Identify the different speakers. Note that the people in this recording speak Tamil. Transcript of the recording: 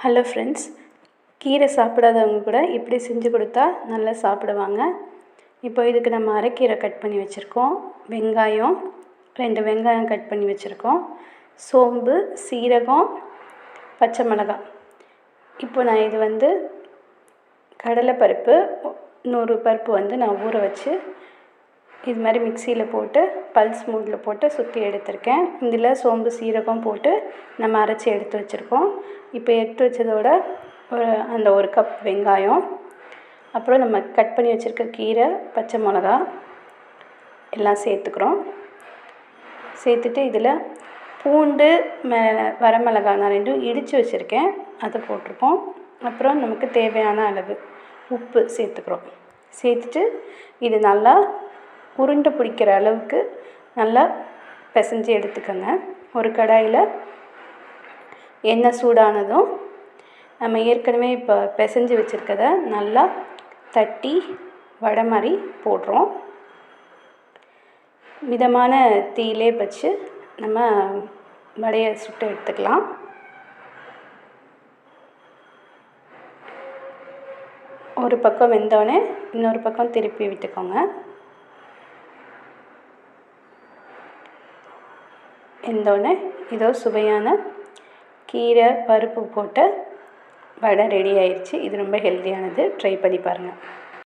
Speaker 1: ஹலோ ஃப்ரெண்ட்ஸ், கீரை சாப்பிடாதவங்க கூட இப்படி செஞ்சு கொடுத்தா நல்லா சாப்பிடுவாங்க. இப்போ இதுக்கு நம்ம அரைக்கீரை கட் பண்ணி வச்சுருக்கோம், வெங்காயம் 2 வெங்காயம் கட் பண்ணி வச்சுருக்கோம், சோம்பு, சீரகம், பச்சை மிளகாய். இப்போ நான் இது கடலைப்பருப்பு 100 பருப்பு நான் ஊற வச்சு இது மாதிரி மிக்சியில் போட்டு பல்ஸ் மூடில் போட்டு சுற்றி எடுத்திருக்கேன். இதில் சோம்பு, சீரகம் போட்டு நம்ம அரைச்சி எடுத்து வச்சுருக்கோம். இப்போ எடுத்து வச்சதோட ஒரு கப் வெங்காயம், அப்புறம் நம்ம கட் பண்ணி வச்சுருக்க கீரை, பச்சை மிளகா எல்லாம் சேர்த்துக்கிறோம். சேர்த்துட்டு இதில் பூண்டு, வரமிளகாய் நான் 2 இடித்து வச்சுருக்கேன், அதை போட்டிருக்கோம். அப்புறம் நமக்கு தேவையான அளவு உப்பு சேர்த்துக்கிறோம். சேர்த்துட்டு இது நல்லா உருண்டை பிடிக்கிற அளவுக்கு நல்லா பிசைஞ்சு எடுத்துக்கோங்க. ஒரு கடாயில் எண்ணெய் சூடானதும் நம்ம ஏற்கனவே இப்போ பிசைஞ்சு வச்சுருக்கத நல்லா தட்டி வடை மாதிரி போடுறோம். மிதமான தீயிலே வச்சு நம்ம வடையை சுட்டு எடுத்துக்கலாம். ஒரு பக்கம் வெந்தோடனே இன்னொரு பக்கம் திருப்பி விட்டுக்கோங்க. வெந்தோடனே இதோ சுவையான கீரை பருப்பு போட்ட வடை ரெடி ஆயிடுச்சு. இது ரொம்ப ஹெல்த்தியானது, ட்ரை பண்ணி பாருங்கள்.